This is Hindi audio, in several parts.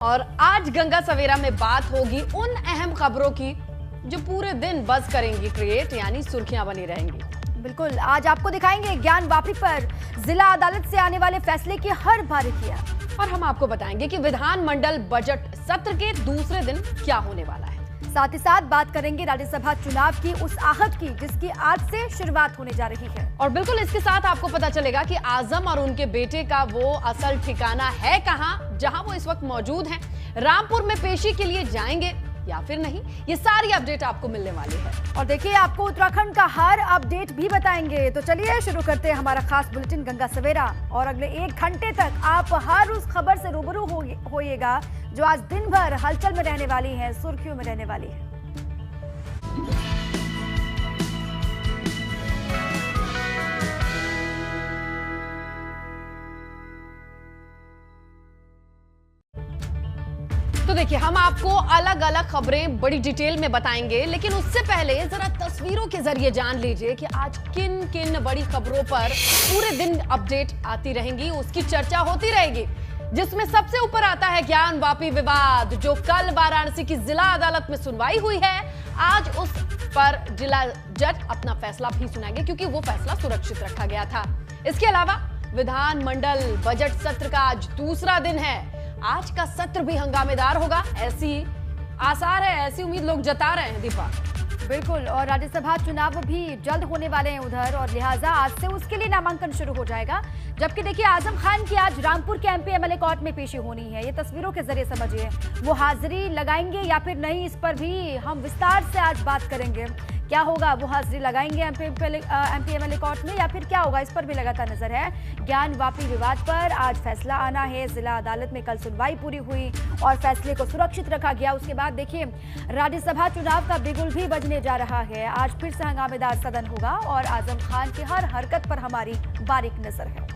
और आज गंगा सवेरा में बात होगी उन अहम खबरों की जो पूरे दिन बज़ करेंगी क्रिएट, यानी सुर्खियां बनी रहेंगी। बिल्कुल, आज आपको दिखाएंगे ज्ञान वापी पर जिला अदालत से आने वाले फैसले की हर बारीकियां, और हम आपको बताएंगे कि विधानमंडल बजट सत्र के दूसरे दिन क्या होने वाला है। साथ ही साथ बात करेंगे राज्यसभा चुनाव की उस आहट की जिसकी आज से शुरुआत होने जा रही है। और बिल्कुल इसके साथ आपको पता चलेगा कि आजम और उनके बेटे का वो असल ठिकाना है कहां, जहां वो इस वक्त मौजूद हैं। रामपुर में पेशी के लिए जाएंगे या फिर नहीं, ये सारी अपडेट आपको मिलने वाली है। और देखिए, आपको उत्तराखंड का हर अपडेट भी बताएंगे। तो चलिए शुरू करते हैं हमारा खास बुलेटिन गंगा सवेरा, और अगले 1 घंटे तक आप हर उस खबर से रूबरू होइएगा जो आज दिन भर हलचल में रहने वाली है, सुर्खियों में रहने वाली है। तो देखिए, हम आपको अलग अलग खबरें बड़ी डिटेल में बताएंगे, लेकिन उससे पहले जरा तस्वीरों के जरिए जान लीजिए कि आज किन किन बड़ी खबरों पर पूरे दिन अपडेट आती रहेंगी, उसकी चर्चा होती रहेगी। जिसमें सबसे ऊपर आता है ज्ञान वापी विवाद, जो कल वाराणसी की जिला अदालत में सुनवाई हुई है। आज उस पर जिला जज अपना फैसला भी सुनाएंगे, क्योंकि वो फैसला सुरक्षित रखा गया था। इसके अलावा विधानमंडल बजट सत्र का आज दूसरा दिन है। आज का सत्र भी हंगामेदार होगा, ऐसी आसार है, ऐसी उम्मीद लोग जता रहे हैं। दीपा, बिल्कुल, और राज्यसभा चुनाव भी जल्द होने वाले हैं उधर, और लिहाजा आज से उसके लिए नामांकन शुरू हो जाएगा। जबकि देखिए, आजम खान की आज रामपुर के एमपी एमएलए कोर्ट में पेशी होनी है। ये तस्वीरों के जरिए समझिए, वो हाजिरी लगाएंगे या फिर नहीं, इस पर भी हम विस्तार से आज बात करेंगे। क्या होगा, वो हाजिरी लगाएंगे एमपी एमएलए कोर्ट में या फिर क्या होगा, इस पर भी लगातार नजर है। ज्ञान वापी विवाद पर आज फैसला आना है। जिला अदालत में कल सुनवाई पूरी हुई और फैसले को सुरक्षित रखा गया। उसके बाद देखिए, राज्यसभा चुनाव का बिगुल भी बजने जा रहा है। आज फिर से हंगामेदार सदन होगा और आजम खान की हर हरकत पर हमारी बारीक नजर है।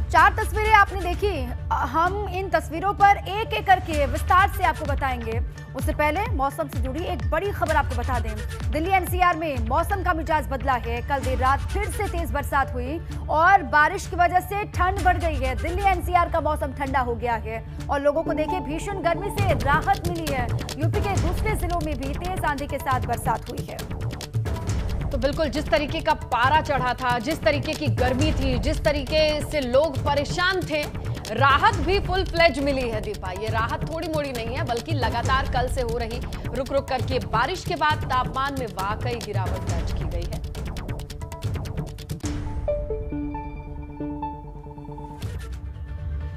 4 तस्वीरें आपने देखी, हम इन तस्वीरों पर एक एक करके विस्तार से आपको बताएंगे। उससे पहले मौसम से जुड़ी एक बड़ी खबर आपको बता दें। दिल्ली एनसीआर में मौसम का मिजाज बदला है। कल देर रात फिर से तेज बरसात हुई और बारिश की वजह से ठंड बढ़ गई है। दिल्ली एनसीआर का मौसम ठंडा हो गया है और लोगों को देखिए भीषण गर्मी से राहत मिली है। यूपी के दूसरे जिलों में भी तेज आंधी के साथ बरसात हुई है। तो बिल्कुल, जिस तरीके का पारा चढ़ा था, जिस तरीके की गर्मी थी, जिस तरीके से लोग परेशान थे, राहत भी फुल फ्लेज मिली है। दीपा, ये राहत थोड़ी मोड़ी नहीं है, बल्कि लगातार कल से हो रही रुक रुक करके बारिश के बाद तापमान में वाकई गिरावट दर्ज की गई है।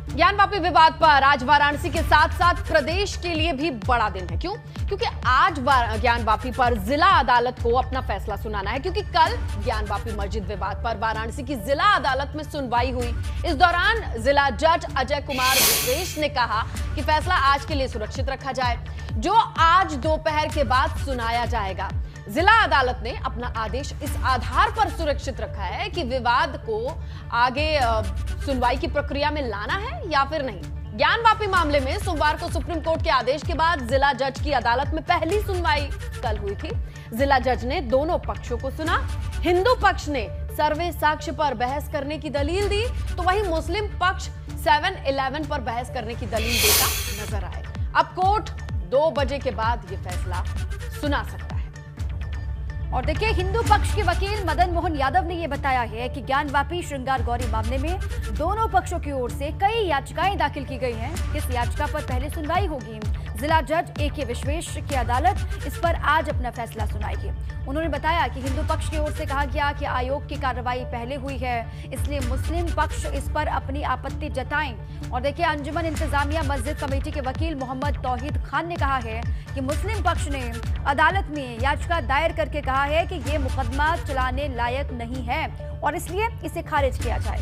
ज्ञान वापी विवाद पर आज वाराणसी के साथ साथ प्रदेश के लिए भी बड़ा दिन है। क्यों? क्योंकि आज ज्ञान वापी पर जिला अदालत को अपना फैसला सुनाना है, क्योंकि कल ज्ञान वापी मस्जिद विवाद पर वाराणसी की जिला अदालत में सुनवाई हुई। इस दौरान जिला जज अजय कुमार विशेष ने कहा कि फैसला आज के लिए सुरक्षित रखा जाए, जो आज दोपहर के बाद सुनाया जाएगा। जिला अदालत ने अपना आदेश इस आधार पर सुरक्षित रखा है कि विवाद को आगे सुनवाई की प्रक्रिया में लाना है या फिर नहीं। ज्ञान वापी मामले में सोमवार को सुप्रीम कोर्ट के आदेश के बाद जिला जज की अदालत में पहली सुनवाई कल हुई थी। जिला जज ने दोनों पक्षों को सुना। हिंदू पक्ष ने सर्वे साक्ष्य पर बहस करने की दलील दी, तो वहीं मुस्लिम पक्ष 7-11 पर बहस करने की दलील देता नजर आए। अब कोर्ट 2 बजे के बाद ये फैसला सुना सकता है। और देखिए, हिंदू पक्ष के वकील मदन मोहन यादव ने यह बताया है कि ज्ञान वापी श्रृंगार गौरी मामले में दोनों पक्षों की ओर से कई याचिकाएं दाखिल की गई हैं। किस याचिका पर पहले सुनवाई होगी, जिला जज ए.के. विश्वेश की अदालत इस पर आज अपना फैसला सुनाएगी। उन्होंने बताया कि हिंदू पक्ष की ओर से कहा गया कि आयोग की कार्रवाई पहले हुई है, इसलिए मुस्लिम पक्ष इस पर अपनी आपत्ति जताएं। और देखिए, अंजुमन इंतजामिया मस्जिद कमेटी के वकील मोहम्मद तौहीद खान ने कहा है कि मुस्लिम पक्ष ने अदालत में याचिका दायर करके कहा है कि ये मुकदमा चलाने लायक नहीं है और इसलिए इसे खारिज किया जाए।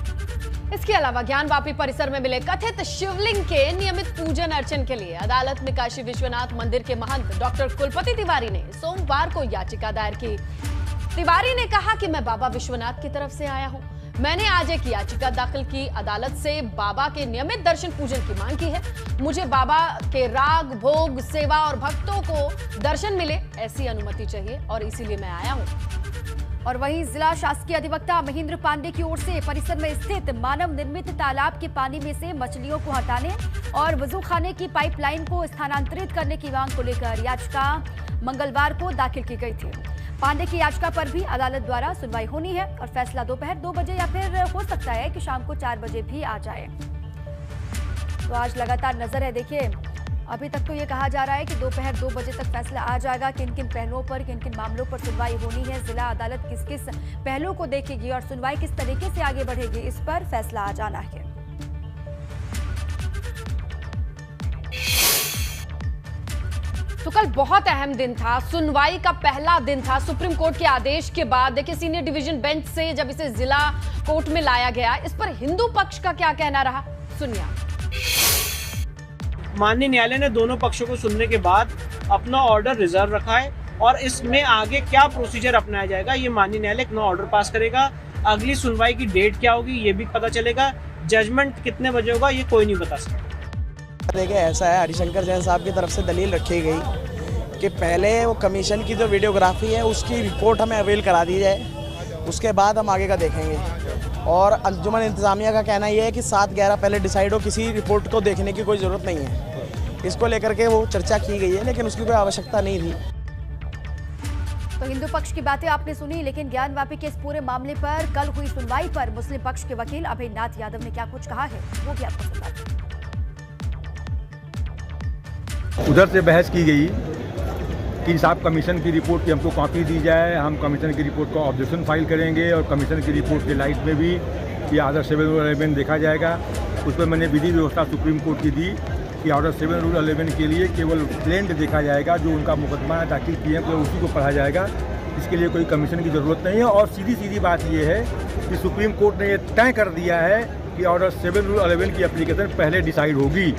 इसके अलावा ज्ञान वापी परिसर में मिले कथित शिवलिंग के नियमित पूजन अर्चन के लिए अदालत में काशी विश्वनाथ मंदिर के महंत डॉक्टर कुलपति तिवारी ने सोमवार को याचिका दायर की। तिवारी ने कहा कि मैं बाबा विश्वनाथ की तरफ से आया हूं। मैंने आज एक याचिका दाखिल की, अदालत से बाबा के नियमित दर्शन पूजन की मांग की है। मुझे बाबा के राग, भोग, सेवा और भक्तों को दर्शन मिले, ऐसी अनुमति चाहिए और इसीलिए मैं आया हूं। और वहीं जिला शासकीय अधिवक्ता महेंद्र पांडे की ओर से परिसर में स्थित मानव निर्मित तालाब के पानी में से मछलियों को हटाने और वजूखाने की पाइपलाइन को स्थानांतरित करने की मांग को लेकर याचिका मंगलवार को दाखिल की गई थी। पांडे की याचिका पर भी अदालत द्वारा सुनवाई होनी है और फैसला दोपहर 2 बजे या फिर हो सकता है कि शाम को 4 बजे भी आ जाए। तो आज लगातार नजर है, देखिए अभी तक तो ये कहा जा रहा है कि दोपहर 2 बजे तक फैसला आ जाएगा। किन किन पहलुओं पर, किन किन मामलों पर सुनवाई होनी है, जिला अदालत किस किस पहलुओं को देखेगी और सुनवाई किस तरीके से आगे बढ़ेगी, इस पर फैसला आ जाना है। तो कल बहुत अहम दिन था, सुनवाई का पहला दिन था। सुप्रीम कोर्ट के आदेश के बाद देखिए सीनियर डिवीजन बेंच से जब इसे जिला कोर्ट में लाया गया, इस पर हिंदू पक्ष का क्या कहना रहा, सुनिए। माननीय न्यायालय ने दोनों पक्षों को सुनने के बाद अपना ऑर्डर रिजर्व रखा है और इसमें आगे क्या प्रोसीजर अपनाया जाएगा ये माननीय न्यायालय अपना ऑर्डर पास करेगा। अगली सुनवाई की डेट क्या होगी ये भी पता चलेगा। जजमेंट कितने बजे होगा ये कोई नहीं बता सकता। देखिए ऐसा है, हरिशंकर जैन साहब की तरफ से दलील रखी गई कि पहले वो कमीशन की जो वीडियोग्राफी है उसकी रिपोर्ट हमें अवेल करा दी जाए, उसके बाद हम आगे का देखेंगे। और अंजुमन इंतजामिया का कहना यह है कि 7-11 पहले डिसाइड हो, किसी रिपोर्ट को देखने की कोई ज़रूरत नहीं है। इसको लेकर के वो चर्चा की गई है, लेकिन उसकी कोई आवश्यकता नहीं थी। तो हिंदू पक्ष की बातें आपने सुनी, लेकिन ज्ञानवापी के इस पूरे मामले पर कल हुई सुनवाई पर मुस्लिम पक्ष के वकील अभय नाथ यादव ने क्या कुछ कहा है वो भी आपको सुनाते हैं। उधर से बहस की गई कि साहब कमीशन की रिपोर्ट की हमको कॉपी दी जाए, हम कमीशन की रिपोर्ट को ऑब्जेक्शन फाइल करेंगे और कमीशन की रिपोर्ट के लाइट में भी कि ऑर्डर 7 रूल 11 देखा जाएगा। उस पर मैंने विधि व्यवस्था सुप्रीम कोर्ट की दी कि ऑर्डर 7 रूल 11 के लिए केवल प्लेंट देखा जाएगा, जो उनका मुकदमा दाखिल किए हैं तो उसी को पढ़ा जाएगा, इसके लिए कोई कमीशन की ज़रूरत नहीं है। और सीधी बात ये है कि सुप्रीम कोर्ट ने ये तय कर दिया है कि ऑर्डर 7 रूल 11 की एप्लीकेशन पहले डिसाइड होगी।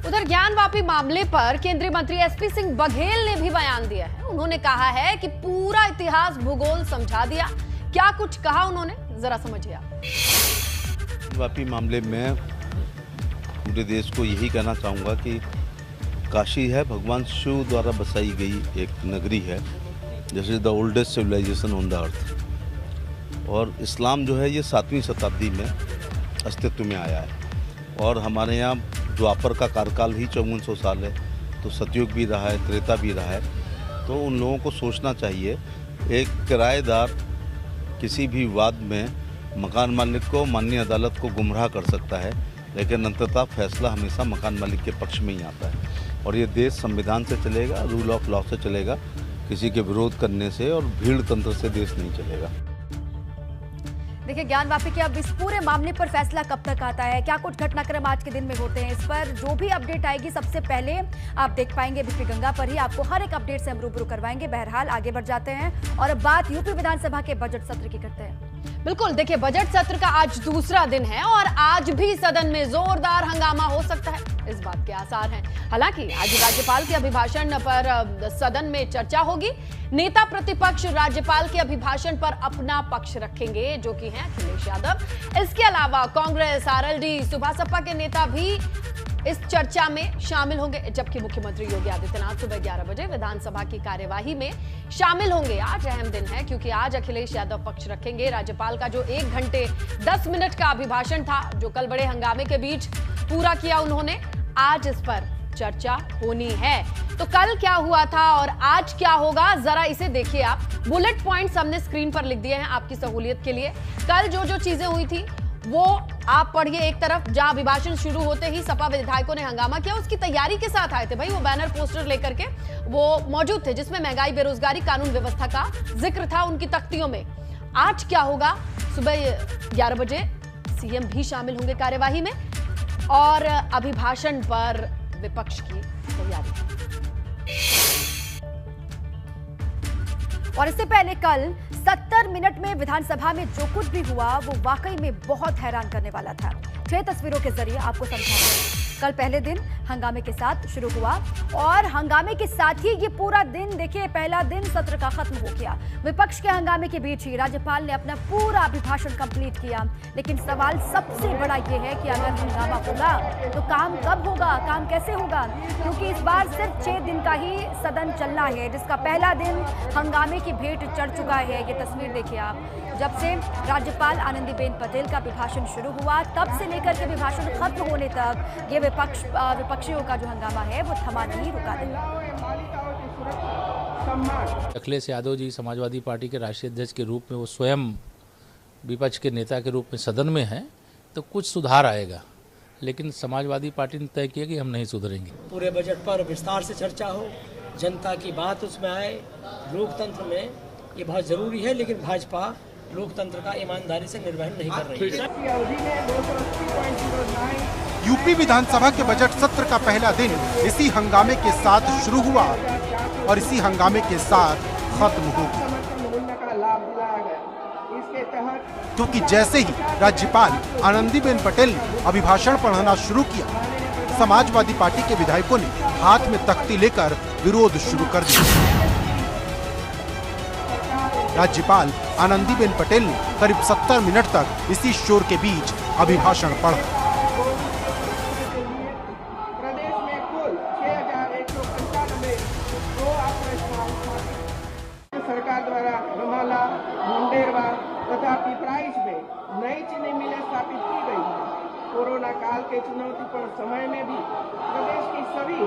उधर ज्ञानवापी मामले पर केंद्रीय मंत्री एसपी सिंह बघेल ने भी बयान दिया है। उन्होंने कहा है कि पूरा इतिहास भूगोल समझा दिया। क्या कुछ कहा उन्होंने, जरा समझिए आप। ज्ञानवापी मामले में पूरे देश को यही कहना चाहूँगा कि काशी है भगवान शिव द्वारा बसाई गई एक नगरी है, जैसे the oldest civilisation on the earth. और इस्लाम जो है ये 7वीं शताब्दी में अस्तित्व में आया है और हमारे यहाँ द्वापर का कार्यकाल ही 5400 साल है, तो सतयुग भी रहा है, त्रेता भी रहा है। तो उन लोगों को सोचना चाहिए, एक किराएदार किसी भी विवाद में मकान मालिक को, माननीय अदालत को गुमराह कर सकता है, लेकिन अंततः फैसला हमेशा मकान मालिक के पक्ष में ही आता है। और ये देश संविधान से चलेगा, रूल ऑफ लॉ से चलेगा, किसी के विरोध करने से और भीड़ तंत्र से देश नहीं चलेगा। देखिए ज्ञानवापी के अब इस पूरे मामले पर फैसला कब तक आता है, क्या कुछ घटनाक्रम आज के दिन में होते हैं, इस पर जो भी अपडेट आएगी सबसे पहले आप देख पाएंगे बीपी गंगा पर ही। आपको हर एक अपडेट से हम रूबरू करवाएंगे। बहरहाल आगे बढ़ जाते हैं और अब बात यूपी विधानसभा के बजट सत्र की करते हैं। बिल्कुल, देखिए बजट सत्र का आज दूसरा दिन है और आज भी सदन में जोरदार हंगामा हो सकता है, इस बात के आसार हैं। हालांकि आज राज्यपाल के अभिभाषण पर सदन में चर्चा होगी। नेता प्रतिपक्ष राज्यपाल के अभिभाषण पर अपना पक्ष रखेंगे, जो कि हैं अखिलेश यादव। इसके अलावा कांग्रेस, आरएलडी, सुभाष सपा के नेता भी इस चर्चा में शामिल होंगे, जबकि मुख्यमंत्री योगी आदित्यनाथ सुबह 11 बजे विधानसभा की कार्यवाही में शामिल होंगे। आज अहम दिन है क्योंकि आज अखिलेश यादव पक्ष रखेंगे। राज्यपाल का जो 1 घंटे 10 मिनट का अभिभाषण था, जो कल बड़े हंगामे के बीच पूरा किया उन्होंने, आज इस पर चर्चा होनी है। तो कल क्या हुआ था और आज क्या होगा, जरा इसे देखिए आप। बुलेट पॉइंट्स हमने स्क्रीन पर लिख दिए हैं आपकी सहूलियत के लिए। कल जो चीजें हुई थी वो आप पढ़िए। एक तरफ जहां अभिभाषण शुरू होते ही सपा विधायकों ने हंगामा किया, उसकी तैयारी के साथ आए थे भाई, वो बैनर पोस्टर लेकर के वो मौजूद थे जिसमें महंगाई, बेरोजगारी, कानून व्यवस्था का जिक्र था उनकी तख्तियों में। आज क्या होगा, सुबह 11 बजे सीएम भी शामिल होंगे कार्यवाही में और अभिभाषण पर विपक्ष की तैयारी। और इससे पहले कल 70 मिनट में विधानसभा में जो कुछ भी हुआ वो वाकई में बहुत हैरान करने वाला था। 6 तस्वीरों के जरिए आपको समझाते हैं। कल पहले दिन हंगामे के साथ शुरू हुआ और हंगामे के साथ ही ये पूरा दिन, देखिए पहला दिन सत्र का खत्म हो गया। विपक्ष के हंगामे के बीच ही राज्यपाल ने अपना पूरा अभिभाषण कंप्लीट किया। लेकिन सवाल सबसे बड़ा ये है कि अगर हंगामा होगा तो काम कब होगा, काम कैसे होगा, क्योंकि इस बार सिर्फ 6 दिन का ही सदन चलना है, जिसका पहला दिन हंगामे की भेंट चढ़ चुका है। ये तस्वीर देखिए आप, जब से राज्यपाल आनंदीबेन पटेल का अभिभाषण शुरू हुआ तब से लेकर के अभिभाषण खत्म होने तक ये विपक्षियों का जो हंगामा है वो थमा नहीं रुका देगा। अखिलेश यादव जी समाजवादी पार्टी के राष्ट्रीय अध्यक्ष के रूप में वो स्वयं विपक्ष के नेता के रूप में सदन में हैं, तो कुछ सुधार आएगा, लेकिन समाजवादी पार्टी ने तय किया कि हम नहीं सुधरेंगे। पूरे बजट पर विस्तार से चर्चा हो, जनता की बात उसमें आए। लोकतंत्र में ये बहुत ज़रूरी है, लेकिन भाजपा लोकतंत्र का ईमानदारी से निर्वहन नहीं कर रही है। यूपी विधानसभा के बजट सत्र का पहला दिन इसी हंगामे के साथ शुरू हुआ और इसी हंगामे के साथ खत्म हो गया, क्योंकि जैसे ही राज्यपाल आनंदीबेन पटेल ने अभिभाषण पढ़ना शुरू किया, समाजवादी पार्टी के विधायकों ने हाथ में तख्ती लेकर विरोध शुरू कर दिया। राज्यपाल आनंदीबेन पटेल ने करीब 70 मिनट तक इसी शोर के बीच अभिभाषण पढ़ा। प्रदेश में कुल 6,195 सरकार द्वारा रमाला, मुंडेरवा तथा पिपराइच में नई चीनी मिलें स्थापित की गई है। कोरोना काल के चुनौतीपूर्ण समय में भी प्रदेश की सभी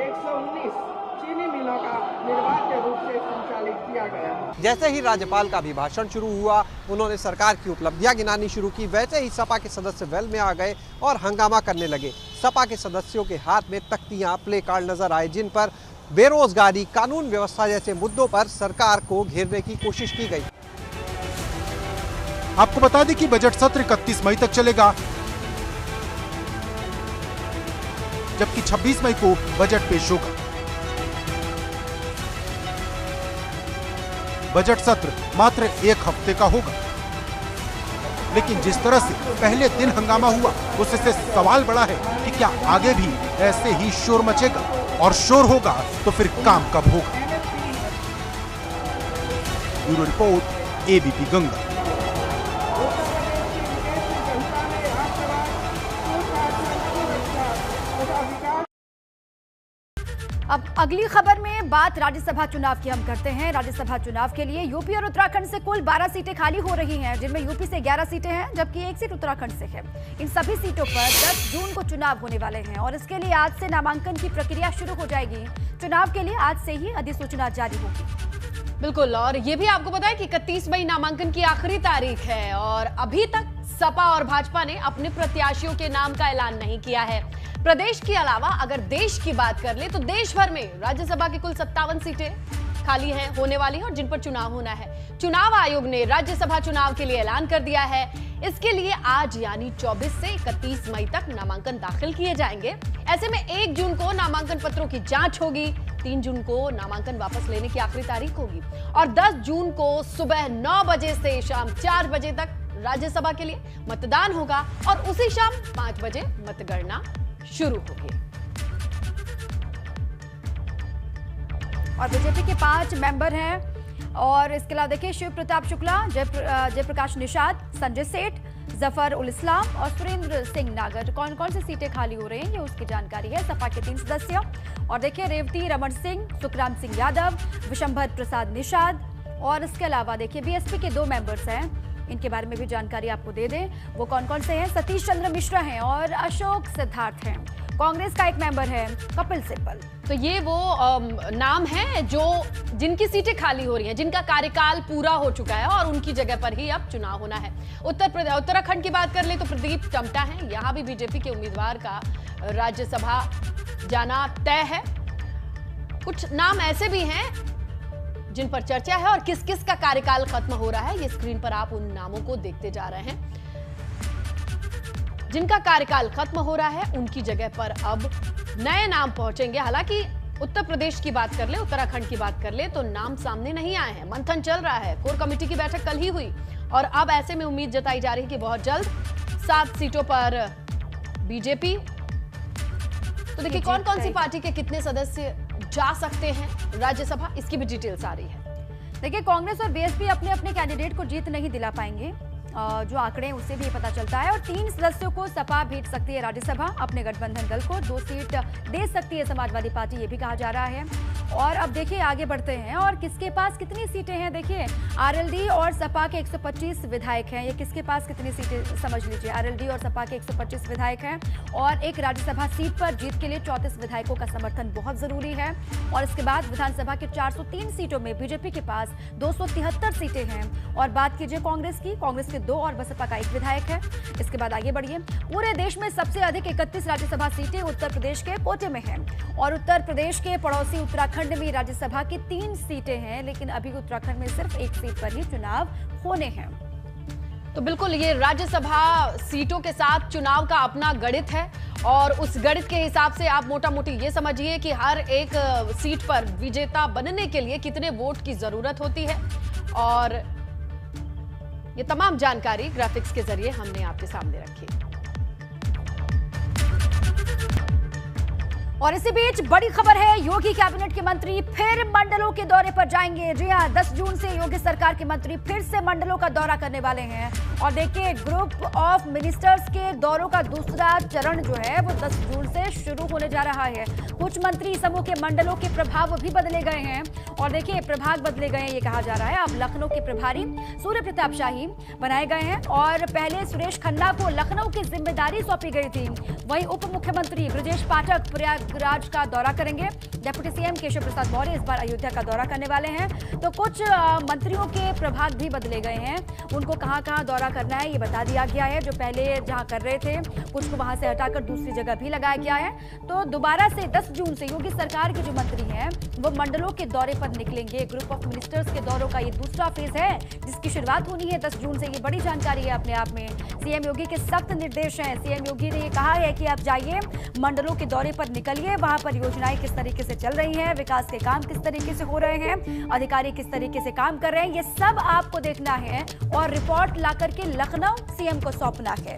119 चीनी मिलों का निर्बाध रूप से संचालित किया गया है। जैसे ही राज्यपाल का अभिभाषण शुरू हुआ, उन्होंने सरकार की उपलब्धियां गिनानी शुरू की। वैसे ही सपा के सदस्य वेल में आ गए और हंगामा करने लगे। सपा के सदस्यों के हाथ में तख्तियां, प्ले कार्ड नजर आए, जिन पर बेरोजगारी, कानून व्यवस्था जैसे मुद्दों पर सरकार को घेरने की कोशिश की गई। आपको बता दें कि बजट सत्र 31 मई तक चलेगा, जबकि 26 मई को बजट पेश होगा। बजट सत्र मात्र 1 हफ्ते का होगा, लेकिन जिस तरह से पहले दिन हंगामा हुआ, उससे सवाल बड़ा है कि क्या आगे भी ऐसे ही शोर मचेगा, और शोर होगा तो फिर काम कब होगा। Bureau report, ABP Ganga. अब अगली खबर में बात राज्यसभा चुनाव की हम करते हैं। राज्यसभा चुनाव के लिए यूपी और उत्तराखंड से कुल 12 सीटें खाली हो रही हैं, जिनमें यूपी से 11 सीटें हैं, जबकि 1 सीट उत्तराखंड से है। इन सभी सीटों पर 10 जून को चुनाव होने वाले हैं और इसके लिए आज से नामांकन की प्रक्रिया शुरू हो जाएगी। चुनाव के लिए आज से ही अधिसूचना जारी होगी। बिल्कुल, और ये भी आपको पता है कि 31 मई नामांकन की आखिरी तारीख है और अभी तक सपा और भाजपा ने अपने प्रत्याशियों के नाम का ऐलान नहीं किया है। प्रदेश के अलावा अगर देश की बात कर ले तो देश भर में राज्यसभा की कुल 57 सीटें खाली हैं, होने वाली हैं और जिन पर चुनाव होना है। चुनाव आयोग ने राज्यसभा चुनाव के लिए ऐलान कर दिया है। इसके लिए आज यानी 24 से 31 मई तक नामांकन दाखिल किए जाएंगे। ऐसे में 1 जून को नामांकन पत्रों की जांच होगी, 3 जून को नामांकन वापस लेने की आखिरी तारीख होगी और 10 जून को सुबह 9 बजे से शाम 4 बजे तक राज्यसभा के लिए मतदान होगा और उसी शाम 5 बजे मतगणना शुरू होगी। और बीजेपी के 5 मेंबर हैं और इसके अलावा देखिए शिव प्रताप शुक्ला, जयप्रकाश निषाद, संजय सेठ, जफर उल इस्लाम और सुरेंद्र सिंह नागर। कौन कौन सी सीटें खाली हो रही हैं, ये उसकी जानकारी है। सपा के 3 सदस्य और देखिए रेवती रमन सिंह, सुखराम सिंह यादव, विशंभर प्रसाद निषाद और इसके अलावा देखिए बीएसपी के 2 मेंबर्स हैं। इनके बारे में भी जानकारी आपको दे दें, वो कौन कौन से हैं। सतीश चंद्र मिश्रा हैं और अशोक सिद्धार्थ हैं। कांग्रेस का 1 मेंबर है कपिल सिब्बल। तो ये वो नाम हैं जिनकी सीटें खाली हो रही हैं, जिनका कार्यकाल पूरा हो चुका है और उनकी जगह पर ही अब चुनाव होना है। उत्तराखंड की बात कर ले तो प्रदीप टम्टा हैं, यहाँ भी बीजेपी के उम्मीदवार का राज्यसभा जाना तय है। कुछ नाम ऐसे भी हैं जिन पर चर्चा है और किस किस का कार्यकाल खत्म हो रहा है, ये स्क्रीन पर आप उन नामों को देखते जा रहे हैं। जिनका कार्यकाल खत्म हो रहा है उनकी जगह पर अब नए नाम पहुंचेंगे। हालांकि उत्तर प्रदेश की बात कर ले, उत्तराखंड की बात कर ले तो नाम सामने नहीं आए हैं, मंथन चल रहा है। कोर कमेटी की बैठक कल ही हुई और अब ऐसे में उम्मीद जताई जा रही है कि बहुत जल्द 7 सीटों पर बीजेपी। तो देखिए कौन कौन सी पार्टी के कितने सदस्य जा सकते हैं राज्यसभा, इसकी भी डिटेल्स आ रही है। देखिए कांग्रेस और बीएसपी अपने अपने कैंडिडेट को जीत नहीं दिला पाएंगे, जो आंकड़े हैं उससे भी पता चलता है। और 3 सदस्यों को सपा भेज सकती है राज्यसभा, अपने गठबंधन दल को 2 सीट दे सकती है समाजवादी पार्टी, ये भी कहा जा रहा है। और अब देखिए आगे बढ़ते हैं और किसके पास कितनी सीटें हैं। देखिए आरएलडी और सपा के 125 विधायक हैं, ये किसके पास कितनी सीटें समझ लीजिए। आरएलडी और सपा के 125 विधायक हैं और एक राज्यसभा सीट पर जीत के लिए 34 विधायकों का समर्थन बहुत जरूरी है। और इसके बाद विधानसभा के 403 सीटों में बीजेपी के पास 273 सीटें हैं। और बात कीजिए कांग्रेस की, कांग्रेस के 2 और बसपा का 1 विधायक है। इसके बाद आगे बढ़िए, पूरे देश में सबसे अधिक 31 राज्यसभा सीटें उत्तर प्रदेश के कोटे में हैं और उत्तर प्रदेश के पड़ोसी उत्तराखंड में राज्यसभा की 3 सीटें हैं, लेकिन अभी उत्तराखंड में सिर्फ 1 सीट पर ही चुनाव होने हैं। तो बिल्कुल ये राज्यसभा सीटों के साथ चुनाव का अपना गणित है और उस गणित के हिसाब से आप मोटा मोटी ये समझिए कि हर एक सीट पर विजेता बनने के लिए कितने वोट की जरूरत होती है। और ये तमाम जानकारी ग्राफिक्स के जरिए हमने आपके सामने रखी। और इसी बीच बड़ी खबर है, योगी कैबिनेट के मंत्री फिर मंडलों के दौरे पर जाएंगे। जी हां, 10 जून से योगी सरकार के मंत्री फिर से मंडलों का दौरा करने वाले हैं। और देखिए ग्रुप ऑफ मिनिस्टर्स के दौरों का दूसरा चरण जो है वो 10 जून से शुरू होने जा रहा है। कुछ मंत्री समूह के मंडलों के प्रभाव भी बदले गए हैं और देखिए प्रभाग बदले गए हैं, ये कहा जा रहा है। अब लखनऊ के प्रभारी सूर्य प्रताप शाही बनाए गए हैं और पहले सुरेश खन्ना को लखनऊ की जिम्मेदारी सौंपी गई थी। वहीं उप मुख्यमंत्री ब्रजेश पाठक प्रयागराज का दौरा करेंगे। डिप्टी सीएम केशव प्रसाद मौर्य इस बार अयोध्या का दौरा करने वाले हैं। तो कुछ मंत्रियों के प्रभाग भी बदले गए हैं, उनको कहां कहां दौरा करना है ये बता दिया गया है। जो पहले जहां कर रहे थे कुछ को वहां से हटाकर दूसरी जगह भी लगाया गया है। तो दोबारा से 10 जून से योगी सरकार के जो मंत्री हैं वो मंडलों के दौरे पर निकलेंगे। ग्रुप ऑफ मिनिस्टर्स के दौरों का ये दूसरा फेज है जिसकी शुरुआत होनी है 10 जून से। ये बड़ी जानकारी है अपने आप में। सीएम योगी के सख्त निर्देश हैं। सीएम योगी ने ये कहा है कि आप जाइए मंडलों के दौरे पर निकलिए, वहां पर योजनाएं किस तरीके से चल रही हैं, विकास के काम किस तरीके से हो रहे हैं, अधिकारी किस तरीके से काम कर रहे हैं, ये सब आपको देखना है और रिपोर्ट ला करके लखनऊ सीएम को सौंपना है।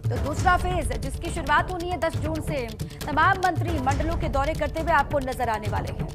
तो दूसरा फेज जिसकी शुरुआत होनी है 10 जून से, तमाम मंत्री मंडलों के दौरे करते हुए आपको नजर आने वाले हैं।